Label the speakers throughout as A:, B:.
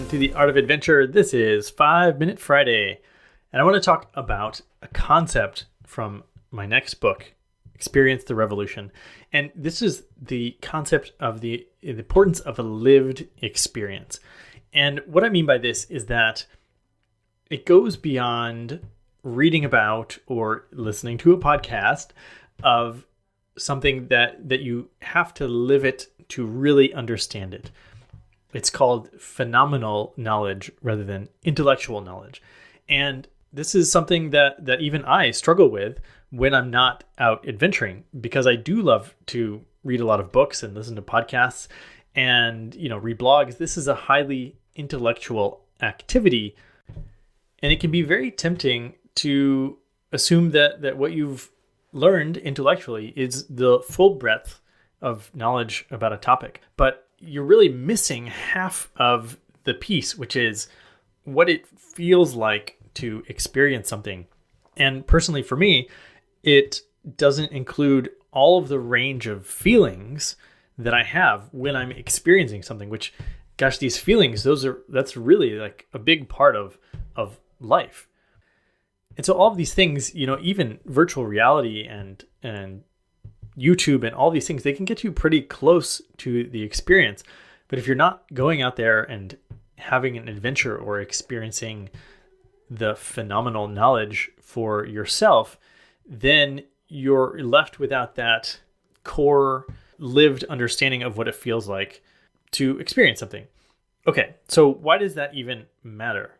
A: to The Art of Adventure. This is 5 Minute Friday, and I want to talk about a concept from my next book, Experience the Revolution. And this is the concept of the importance of a lived experience. And what I mean by this is that it goes beyond reading about or listening to a podcast of something that you have to live it to really understand it. It's called phenomenal knowledge rather than intellectual knowledge. And this is something that even I struggle with when I'm not out adventuring, because I do love to read a lot of books and listen to podcasts and, read blogs. This is a highly intellectual activity, and it can be very tempting to assume that what you've learned intellectually is the full breadth of knowledge about a topic. But you're really missing half of the piece, which is what it feels like to experience something. And personally for me, it doesn't include all of the range of feelings that I have when I'm experiencing something, which, gosh, these feelings, that's really like a big part of life. And so all of these things, even virtual reality and YouTube and all these things, they can get you pretty close to the experience. But if you're not going out there and having an adventure or experiencing the phenomenal knowledge for yourself, then you're left without that core lived understanding of what it feels like to experience something. Okay, so why does that even matter?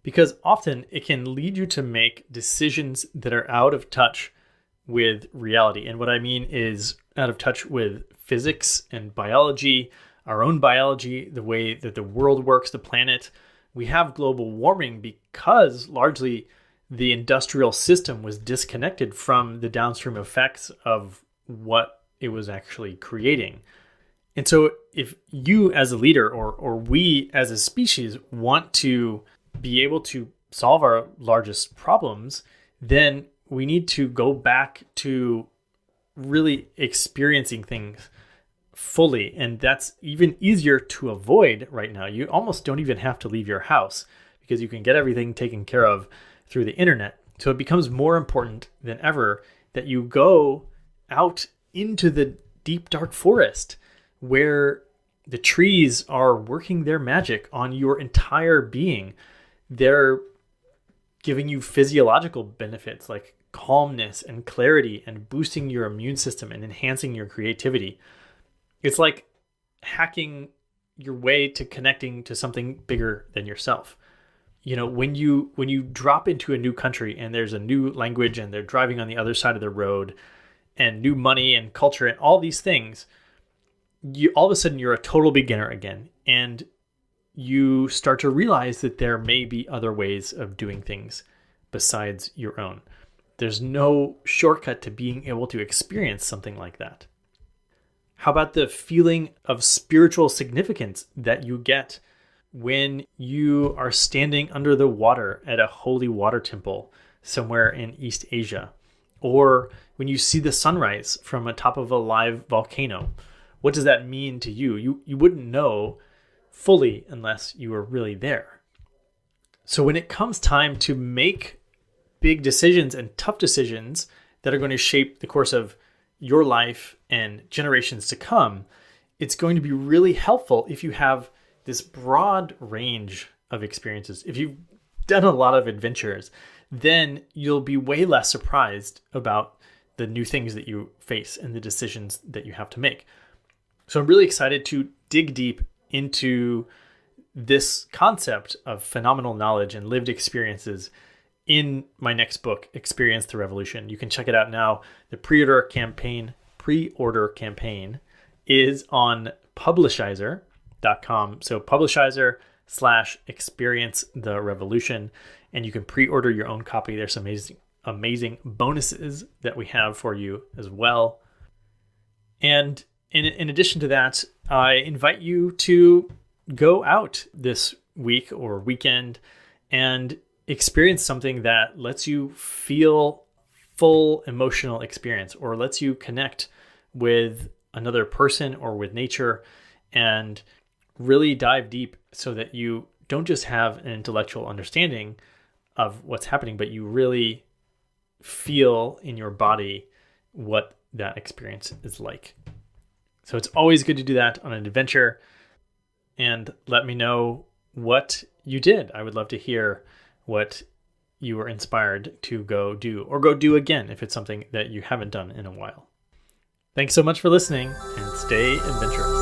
A: Because often it can lead you to make decisions that are out of touch with reality. And what I mean is out of touch with physics and biology, our own biology, the way that the world works, the planet. We have global warming because largely the industrial system was disconnected from the downstream effects of what it was actually creating. And so if you as a leader or we as a species want to be able to solve our largest problems, then we need to go back to really experiencing things fully. And that's even easier to avoid right now. You almost don't even have to leave your house because you can get everything taken care of through the internet. So it becomes more important than ever that you go out into the deep, dark forest where the trees are working their magic on your entire being. They're giving you physiological benefits like calmness and clarity and boosting your immune system and enhancing your creativity. It's like hacking your way to connecting to something bigger than yourself. When you drop into a new country and there's a new language and they're driving on the other side of the road and new money and culture and all these things, all of a sudden you're a total beginner again. And you start to realize that there may be other ways of doing things besides your own. There's no shortcut to being able to experience something like that. How about the feeling of spiritual significance that you get when you are standing under the water at a holy water temple somewhere in East Asia, or when you see the sunrise from the top of a live volcano? What does that mean to you? You wouldn't know fully unless you were really there. So when it comes time to make big decisions and tough decisions that are going to shape the course of your life and generations to come, it's going to be really helpful if you have this broad range of experiences. If you've done a lot of adventures, then you'll be way less surprised about the new things that you face and the decisions that you have to make. So I'm really excited to dig deep into this concept of phenomenal knowledge and lived experiences in my next book, Experience the Revolution. You can check it out now. The pre-order campaign is on Publishizer.com. So Publishizer/Experience the Revolution, and you can pre-order your own copy. There's some amazing bonuses that we have for you as well. And in addition to that, I invite you to go out this week or weekend and experience something that lets you feel full emotional experience or lets you connect with another person or with nature and really dive deep so that you don't just have an intellectual understanding of what's happening, but you really feel in your body what that experience is like. So it's always good to do that on an adventure, and let me know what you did. I would love to hear what you were inspired to go do, or go do again if it's something that you haven't done in a while. Thanks so much for listening, and stay adventurous.